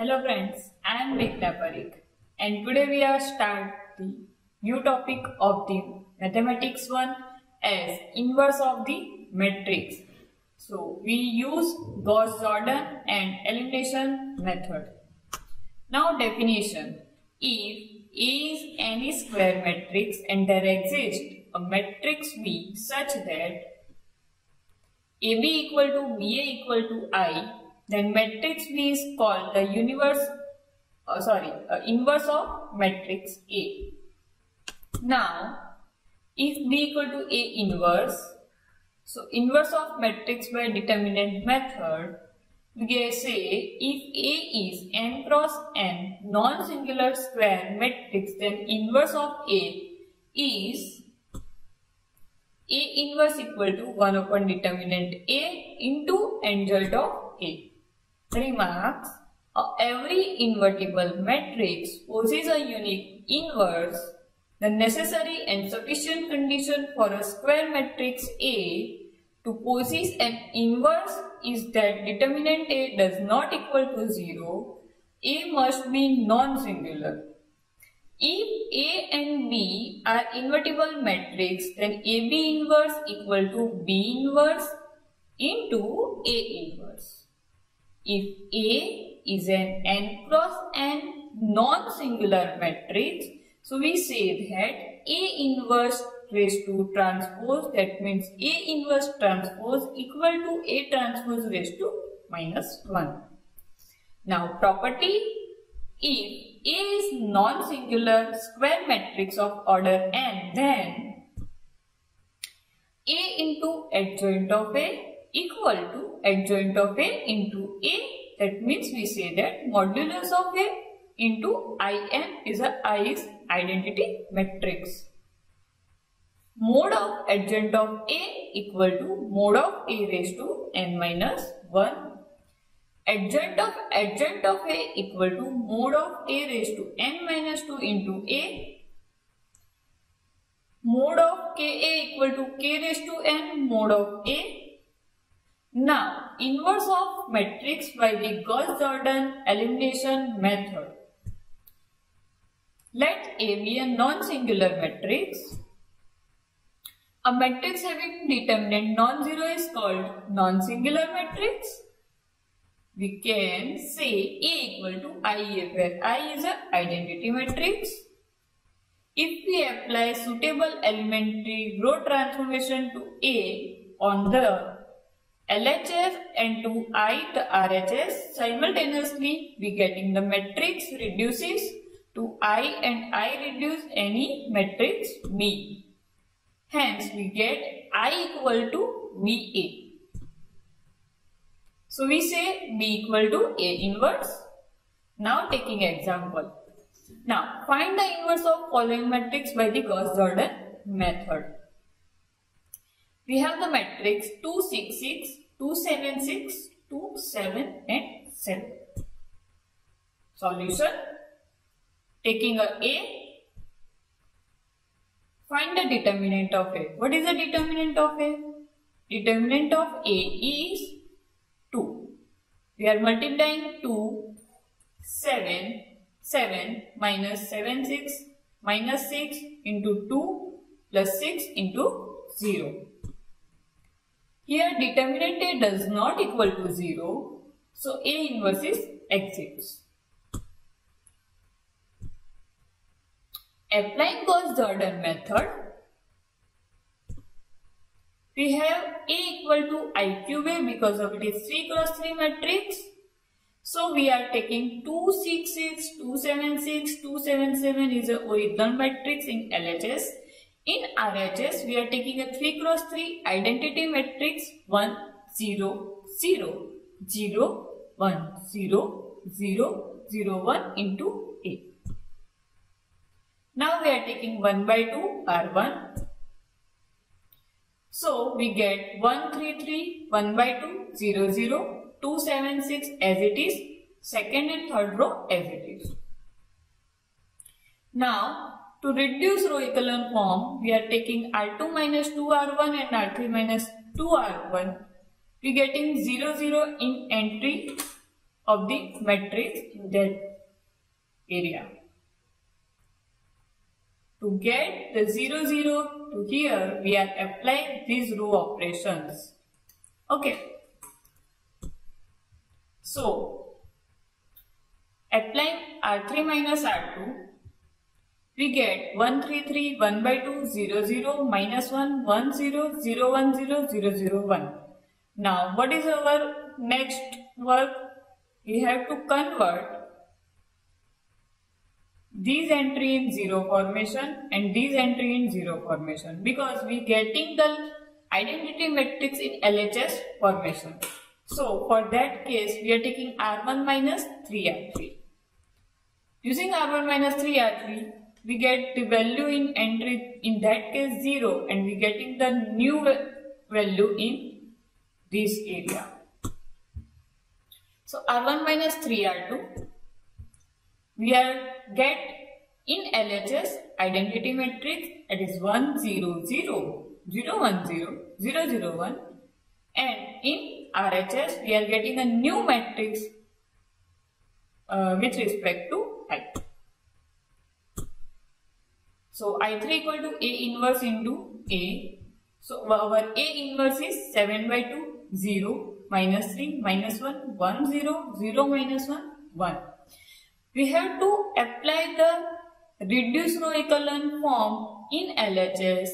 Hello friends, I am Meghna Parikh and today we are start the new topic of the Mathematics 1 as inverse of the matrix. So we use Gauss-Jordan and elimination method. Now definition. If A is any square matrix and there exists a matrix B such that AB equal to BA equal to I, then matrix B is called the inverse of matrix A. Now, if B equal to A inverse, so inverse of matrix by determinant method, we can say if A is n cross n non-singular square matrix, then inverse of A is A inverse equal to 1 upon determinant A into n joint of A. Remarks: every invertible matrix possesses a unique inverse. The necessary and sufficient condition for a square matrix A to possess an inverse is that determinant A does not equal to 0. A must be non-singular. If A and B are invertible matrix, then AB inverse equal to B inverse into A inverse. If A is an n cross n non-singular matrix, so we say that A inverse raised to transpose, that means A inverse transpose equal to A transpose raised to minus 1. Now property: if A is non-singular square matrix of order n, then A into adjoint of A equal to adjoint of A into A. That means we say that modulus of A into In is a I is identity matrix. Mode of adjoint of A equal to mode of A raised to n minus 1. Adjoint of A equal to mode of A raised to n minus 2 into A. Mode of Ka equal to K raised to n mode of A. Now, inverse of matrix by the Gauss-Jordan elimination method. Let A be a non-singular matrix. A matrix having determinant non-zero is called non-singular matrix. We can say A equal to IA, where I is an identity matrix. If we apply suitable elementary row transformation to A on the LHS and to I the RHS, simultaneously we getting the matrix reduces to I and I reduce any matrix B. Hence we get I equal to VA. So we say B equal to A inverse. Now taking example. Now find the inverse of following matrix by the Gauss-Jordan method. We have the matrix 2, 6, 6, 2, 7, 6, 2, 7 and 7. Solution. Taking A, find the determinant of A. What is the determinant of A? Determinant of A is 2. We are multiplying 2, 7, 7 minus 7, 6 minus 6 into 2 plus 6 into 0. Here determinant A does not equal to 0. So A inverse is exists. Applying Gauss-Jordan method, we have A equal to I cube A because of it is 3 cross 3 matrix. So we are taking 2, 6, 6, 2, 7, 6, 2, 7, 7 is a original matrix in LHS. In RHS, we are taking a 3 cross 3 identity matrix 1, 0, 0, 0, 1, 0, 0, 0, 1 into A. Now we are taking 1 by 2 R1. So we get 1, 3, 3, 1 by 2, 0, 0, 2, 7, 6 as it is, second and third row as it is. Now, to reduce row echelon form, we are taking R2 minus 2R1 and R3 minus 2R1. We getting 0, 0 in entry of the matrix in that area. To get the 0, 0 to here, we are applying these row operations. Okay. So, applying R3 minus R2, we get 1, 3, 3, 1 by 2, 0, 0, minus 1, 1, 0, 0, 1, 0, 0, 0, 1. Now, what is our next work? We have to convert these entry in 0 formation and these entry in 0 formation, because we getting the identity matrix in LHS formation. So for that case, we are taking R1 minus 3R3. Using R1 minus 3R3, we get the value in entry in that case 0, and we getting the new value in this area. So R1 minus 3R2, we are get in LHS identity matrix, it is 1, 0, 0, 0, 1, 0, 0, 0, 1, and in RHS we are getting a new matrix with respect to I. So I3 equal to A inverse into A. So our A inverse is 7 by 2, 0, minus 3, minus 1, 1, 0, 0, minus 1, 1. We have to apply the reduced row echelon form in LHS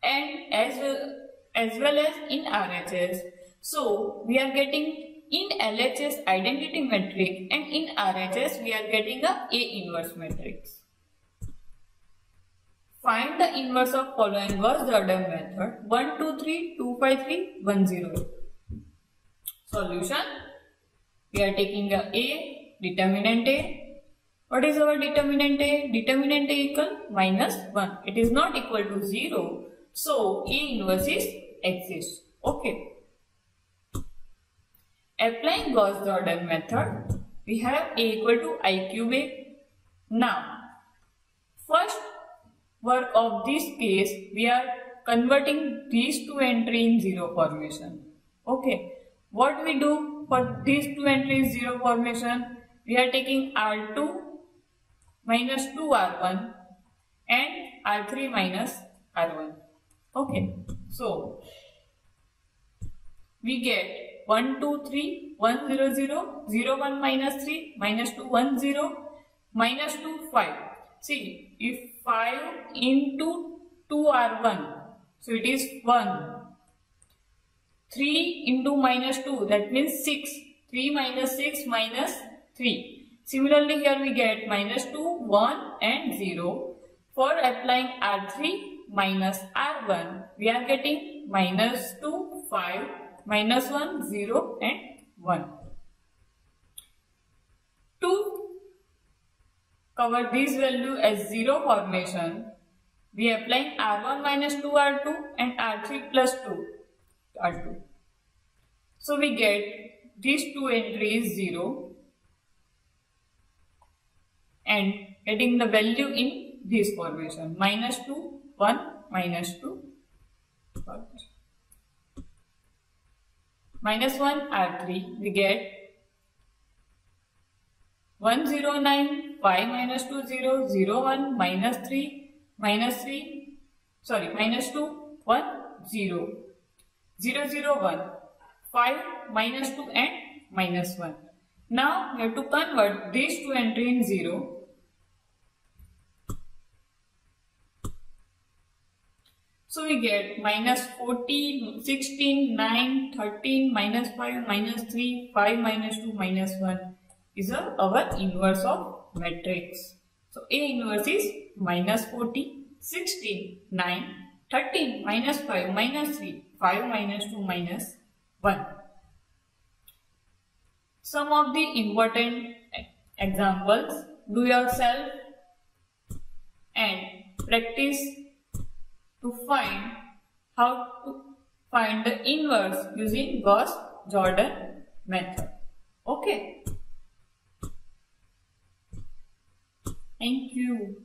and as well as in RHS. So we are getting in LHS identity matrix, and in RHS we are getting a inverse matrix. Find the inverse of following Gauss-Jordan method: 1, 2, 3, 2, 5, 3, 1, 0. Solution: we are taking a determinant A. What is our determinant A? Determinant A equal minus 1. It is not equal to 0. So A inverse is exists. Okay. Applying Gauss-Jordan method, we have A equal to I cube A. Now, first work of this case, we are converting these two entries in 0 formation. Okay. What we do for these two entries 0 formation? We are taking R2 minus 2R1 and R3 minus R1. Okay. So, we get 1, 2, 3, 1, 0, 0, 0, 1 minus 3, minus 2, 1, 0, minus 2, 5. See, if 5 into 2R1, so it is 1. 3 into minus 2, that means 6. 3 minus 6 minus 3. Similarly, here we get minus 2, 1 and 0. For applying R3 minus R1, we are getting minus 2, 5, minus 1, 0 and 1. To cover this value as 0 formation, we are applying R1 minus 2R2 and R3 plus 2 R2. So we get these two entries 0 and getting the value in this formation: minus 2, 1, minus 2, 1. Minus 1 R3, we get 1, 0, 9, 5, minus 2, 0, 0, 1, minus 3, minus 2, 1, 0, 0, 0, 1, 5, minus 2 and minus 1. Now we have to convert these two entries in 0. So we get minus 14, 16, 9, 13, minus 5, minus 3, 5, minus 2, minus 1 is our inverse of matrix. So A inverse is minus 40, 16, 9, 13, minus 5, minus 3, 5, minus 2, minus 1. Some of the important examples, do yourself and practice to find how to find the inverse using Gauss-Jordan method. Okay. Thank you.